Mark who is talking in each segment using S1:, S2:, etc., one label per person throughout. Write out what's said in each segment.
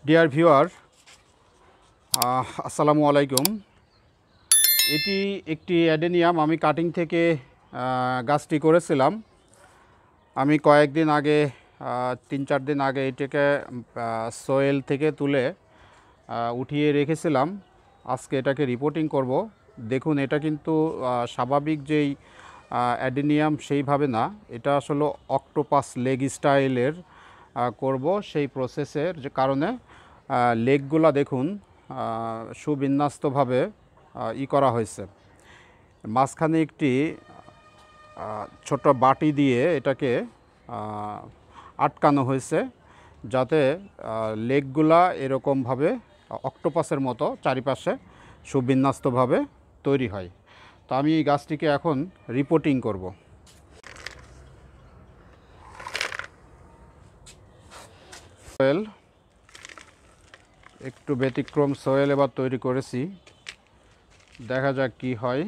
S1: Dear viewer, আসসালামু আলাইকুম। এটি একটি অ্যাডেনিয়াম। আমি কাটিং থেকে গাছটি করেছিলাম। আমি কয়েকদিন আগে 3-4 দিন আগে এটাকে সোয়েল থেকে তুলে উঠিয়ে রেখেছিলাম। আজকে এটাকে রিপোর্টিং করব। দেখুন, এটা কিন্তু স্বাভাবিক যেই অ্যাডেনিয়াম সেইভাবে না, এটা আসলে অক্টোপাস লেগ স্টাইলের করব। সেই প্রসেসের যে কারণে লেগগুলা দেখুন সুবিন্যস্তভাবে করা হয়েছে। মাঝখানে একটি ছোট বাটি দিয়ে এটাকে আটকানো হয়েছে, যাতে লেগগুলা এরকমভাবে অক্টোপাসের মতো চারিপাশে সুবিন্যস্তভাবে তৈরি হয়। তো আমি এই গাছটিকে এখন রিপোর্টিং করব। সোয়েল, একটু ব্যতিক্রম সোয়েল এবার তৈরি করেছি, দেখা যাক কি হয়।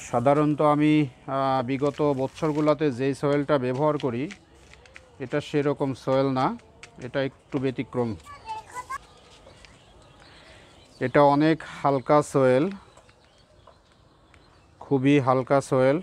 S1: সাধারণত আমি বিগত বছরগুলোতে যেই সোয়েলটা ব্যবহার করি এটা সেরকম সোয়েল না, এটা একটু ব্যতিক্রম। এটা অনেক হালকা সোয়েল, খুবই হালকা সোয়েল।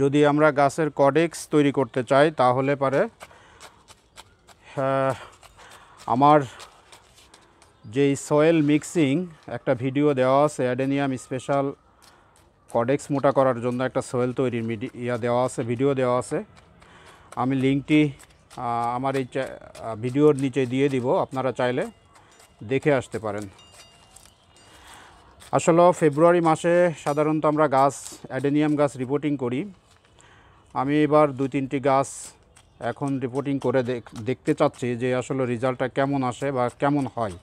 S1: যদি আমরা গাছের কডেক্স তৈরি করতে চাই তাহলে পারে আমার যেই সয়েল মিক্সিং একটা ভিডিও দেওয়া আছে, অ্যাডেনিয়াম স্পেশাল কডেক্স মোটা করার জন্য একটা সয়েল তৈরির দেওয়া আছে, ভিডিও দেওয়া আছে। আমি লিঙ্কটি আমার এই ভিডিওর নিচে দিয়ে দিব, আপনারা চাইলে দেখে আসতে পারেন। আসলে ফেব্রুয়ারি মাসে সাধারণত আমরা অ্যাডেনিয়াম গাছ রিপোর্টিং করি। আমি এবার 2-3টি গাছ এখন রিপোর্টিং করে দেখতে চাচ্ছি যে আসলে রেজাল্টটা কেমন আসে বা কেমন হয়।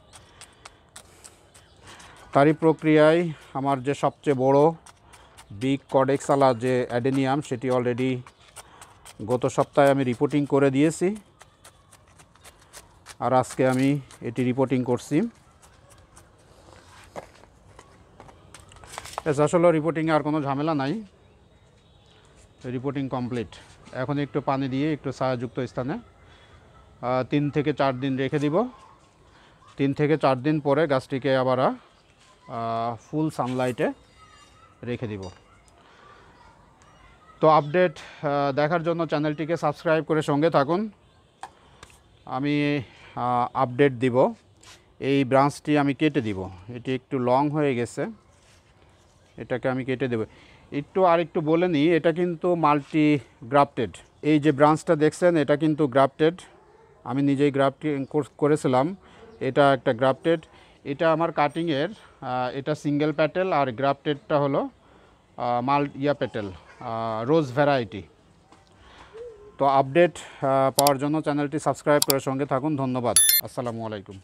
S1: তারই প্রক্রিয়ায় আমার যে সবচেয়ে বড় বিগ কডেক্সালা যে অ্যাডেনিয়াম, সেটি অলরেডি গত সপ্তাহে আমি রিপোর্টিং করে দিয়েছি, আর আজকে আমি এটি রিপোর্টিং করছি। আসলে রিপোর্টিংয়ে আর কোনো ঝামেলা নাই, রিপোর্টিং কমপ্লিট। এখন একটু পানি দিয়ে একটু ছায়াযুক্ত স্থানে 3 থেকে 4 দিন রেখে দিব। 3 থেকে 4 দিন পরে গাছটিকে আবার ফুল সানলাইটে রেখে দিব। তো আপডেট দেখার জন্য চ্যানেলটিকে সাবস্ক্রাইব করে সঙ্গে থাকুন। আমি আপডেট দিব। এই ব্রাঞ্চটি আমি কেটে দিব, এটি একটু লং হয়ে গেছে, এটাকে আমি কেটে দেব। আরেকটু বলে নিই, এটা কিন্তু মাল্টি গ্রাফটেড। এই যে ব্রাঞ্চটা দেখছেন এটা কিন্তু গ্রাফটেড, আমি নিজেই গ্রাফটিং করেছিলাম। এটা একটা গ্রাফটেড। এটা আমার কাটিংয়ের এটা সিঙ্গেল প্যাটেল, আর গ্রাফটেডটা হলো প্যাটেল, রোজ ভ্যারাইটি। তো আপডেট পাওয়ার জন্য চ্যানেলটি সাবস্ক্রাইব করে সঙ্গে থাকুন। ধন্যবাদ। আসসালামু আলাইকুম।